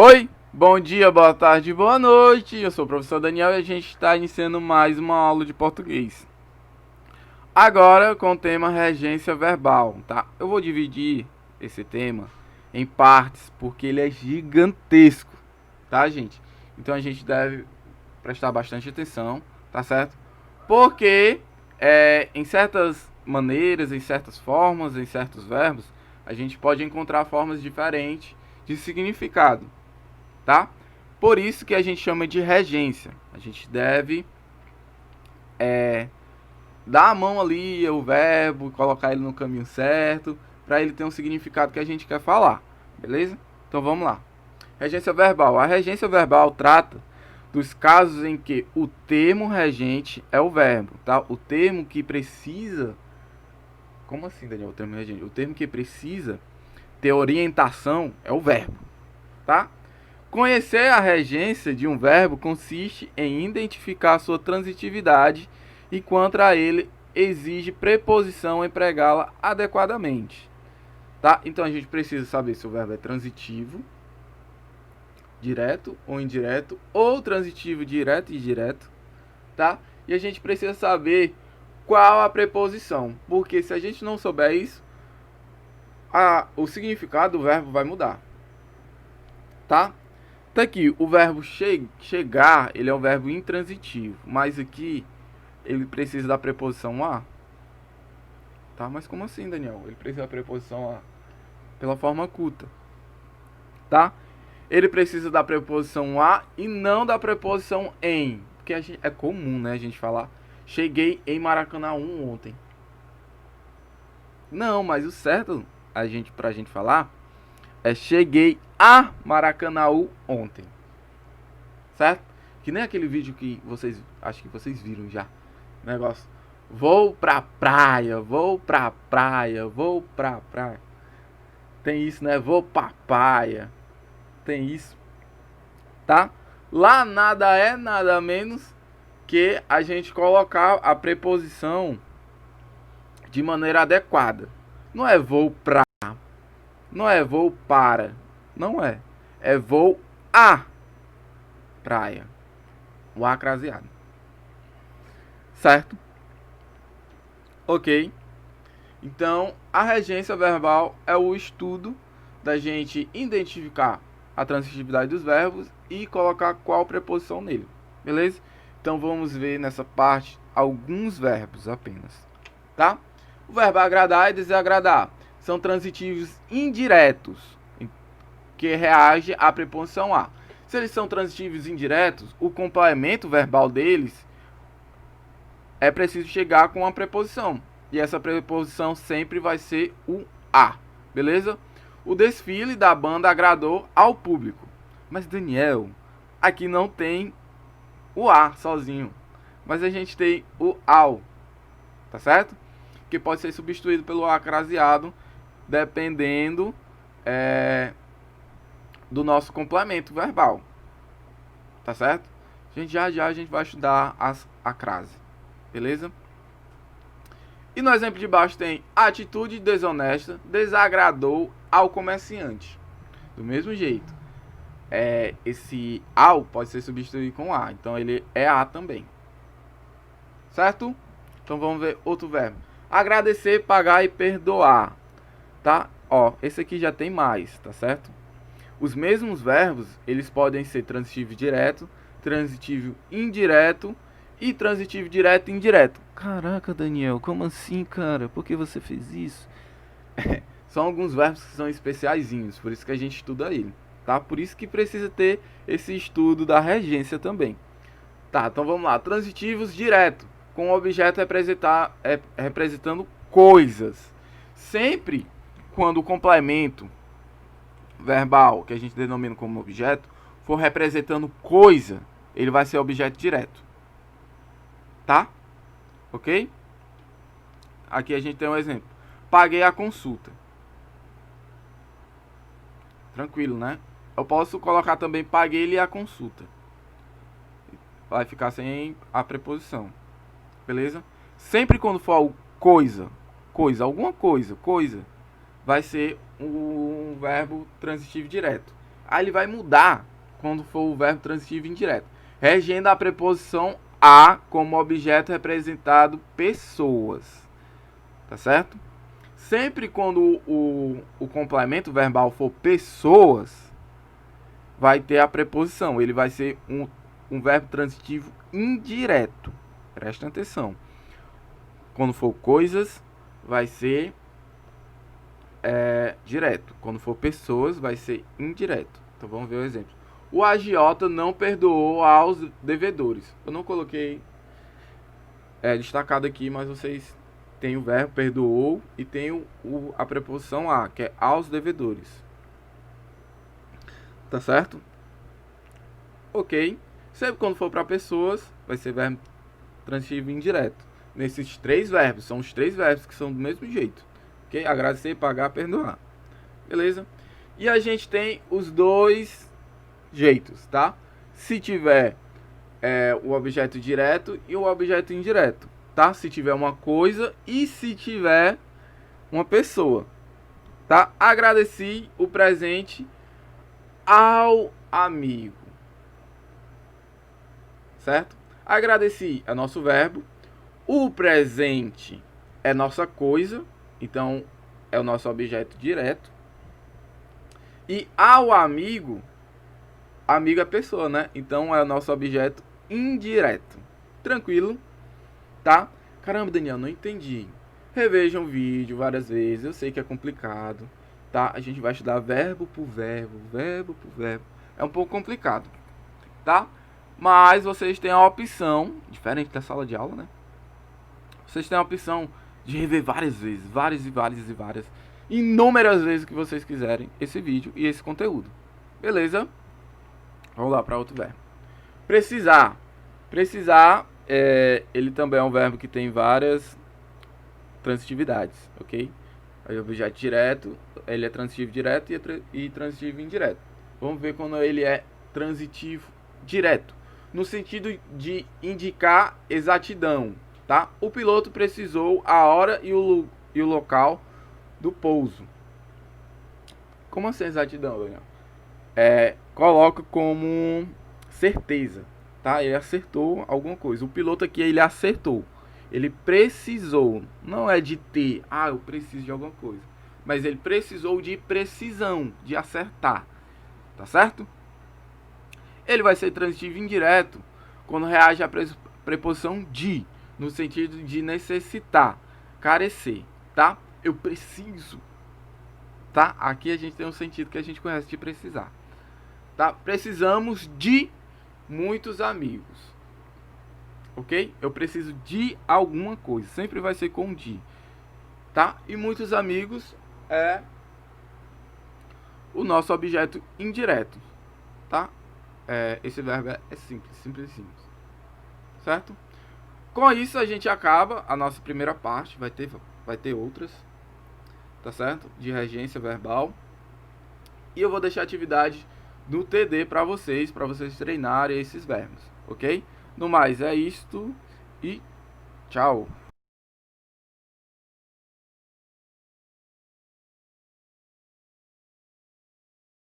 Oi, bom dia, boa tarde, boa noite. Eu sou o professor Daniel e a gente está iniciando mais uma aula de português. Agora com o tema regência verbal, tá? Eu vou dividir esse tema em partes porque ele é gigantesco, tá, gente? Então a gente deve prestar bastante atenção, tá certo? Porque em certas maneiras, em certas formas, em certos verbos, a gente pode encontrar formas diferentes de significado, tá? Por isso que a gente chama de regência. A gente deve dar a mão ali ao verbo, colocar ele no caminho certo, para ele ter um significado que a gente quer falar, beleza? Então vamos lá. Regência verbal. A regência verbal trata dos casos em que o termo regente é o verbo, tá? O termo que precisa... Como assim, Daniel? O termo regente? O termo que precisa ter orientação é o verbo, tá? Conhecer a regência de um verbo consiste em identificar sua transitividade e quanto a ele exige preposição empregá-la adequadamente. Tá? Então a gente precisa saber se o verbo é transitivo, direto ou indireto, ou transitivo direto e indireto, tá? E a gente precisa saber qual a preposição, porque se a gente não souber isso, o significado do verbo vai mudar, tá? Tá aqui, o verbo chegar, ele é um verbo intransitivo, mas aqui ele precisa da preposição a. Tá, mas como assim, Daniel? Ele precisa da preposição a pela forma culta, tá? Ele precisa da preposição a e não da preposição em, porque é comum, né, a gente falar cheguei em Maracanã ontem. Não, mas o certo pra gente falar é cheguei a Maracanã ontem. Certo? Que nem aquele vídeo que vocês, acho que vocês viram já. Negócio. Vou pra praia, vou pra praia, vou pra praia. Tem isso, né? Vou pra praia. Tem isso. Tá? Lá nada é nada menos que a gente colocar a preposição de maneira adequada. Não é vou pra, não é vou para, não é. É vou a praia. O a craseado. Certo? Ok. Então, a regência verbal é o estudo da gente identificar a transitividade dos verbos e colocar qual preposição nele. Beleza? Então, vamos ver nessa parte alguns verbos apenas. Tá? O verbo agradar e desagradar são transitivos indiretos, que reage à preposição a. Se eles são transitivos indiretos, o complemento verbal deles é preciso chegar com uma preposição. E essa preposição sempre vai ser o a. Beleza? O desfile da banda agradou ao público. Mas, Daniel, aqui não tem o a sozinho. Mas a gente tem o ao. Tá certo? Que pode ser substituído pelo a craseado, dependendo do nosso complemento verbal. Tá certo? Já a gente vai estudar a crase. Beleza? E no exemplo de baixo tem a atitude desonesta desagradou ao comerciante. Do mesmo jeito, esse ao pode ser substituído com a. Então ele é a também. Certo? Então vamos ver outro verbo. Agradecer, pagar e perdoar. Tá? Ó, esse aqui já tem mais, tá certo? Os mesmos verbos, eles podem ser transitivo direto, transitivo indireto e transitivo direto e indireto. Caraca, Daniel, como assim, cara? Por que você fez isso? São alguns verbos que são especiaizinhos, por isso que a gente estuda ele, tá? Por isso que precisa ter esse estudo da regência também. Tá, então vamos lá. Transitivos direto, com o objeto representando coisas. Sempre quando o complemento verbal, que a gente denomina como objeto, for representando coisa, ele vai ser objeto direto. Tá? Ok? Aqui a gente tem um exemplo. Paguei a consulta. Tranquilo, né? Eu posso colocar também paguei-lhe a consulta. Vai ficar sem a preposição. Beleza? Sempre quando for coisa, alguma coisa, vai ser um verbo transitivo direto. Aí ele vai mudar quando for o verbo transitivo indireto. Regendo a preposição a como objeto representado pessoas. Tá certo? Sempre quando o complemento verbal for pessoas, vai ter a preposição. Ele vai ser um verbo transitivo indireto. Presta atenção. Quando for coisas, vai ser direto. Quando for pessoas, vai ser indireto. Então vamos ver o exemplo. O agiota não perdoou aos devedores. Eu não coloquei destacado aqui, mas vocês têm o verbo perdoou e tem a preposição a, que é aos devedores. Tá certo? Ok. Sempre quando for para pessoas, vai ser verbo transitivo indireto. Nesses três verbos, são os três verbos que são do mesmo jeito. Ok? Agradecer, pagar, perdoar. Beleza? E a gente tem os dois jeitos, tá? Se tiver o objeto direto e o objeto indireto, tá? Se tiver uma coisa e se tiver uma pessoa, tá? Agradeci o presente ao amigo, certo? Agradeci é nosso verbo, o presente é nossa coisa, então é o nosso objeto direto, e ao amigo, amigo é pessoa, né? Então é o nosso objeto indireto. Tranquilo? Tá? Caramba, Daniel, não entendi. Revejam o vídeo várias vezes. Eu sei que é complicado, tá? A gente vai estudar verbo por verbo, verbo por verbo. É um pouco complicado, tá? Mas vocês têm a opção, diferente da sala de aula, né? Vocês têm a opção de rever várias vezes, várias, inúmeras vezes que vocês quiserem esse vídeo e esse conteúdo. Beleza? Vamos lá para outro verbo. Precisar. Precisar, ele também é um verbo que tem várias transitividades, ok? Aí o objeto direto, ele é transitivo direto e transitivo indireto. Vamos ver quando ele é transitivo direto, no sentido de indicar exatidão, tá? O piloto precisou a hora e o local do pouso. Como assim exatidão, Daniel? Coloca como certeza, tá? Ele acertou alguma coisa. O piloto aqui, ele acertou. Ele precisou. Não é de ter, eu preciso de alguma coisa. Mas ele precisou de precisão, de acertar. Tá certo? Ele vai ser transitivo indireto quando reage à preposição de, no sentido de necessitar, carecer, tá? Eu preciso. Tá? Aqui a gente tem um sentido que a gente conhece de precisar. Tá? Precisamos de muitos amigos. Ok? Eu preciso de alguma coisa. Sempre vai ser com de. Tá? E muitos amigos é o nosso objeto indireto. Tá? Esse verbo é simples. Simples. Certo? Com isso a gente acaba a nossa primeira parte. Vai ter outras. Tá certo? De regência verbal. E eu vou deixar a atividade no TD para vocês treinarem esses verbos, ok? No mais, é isto e tchau!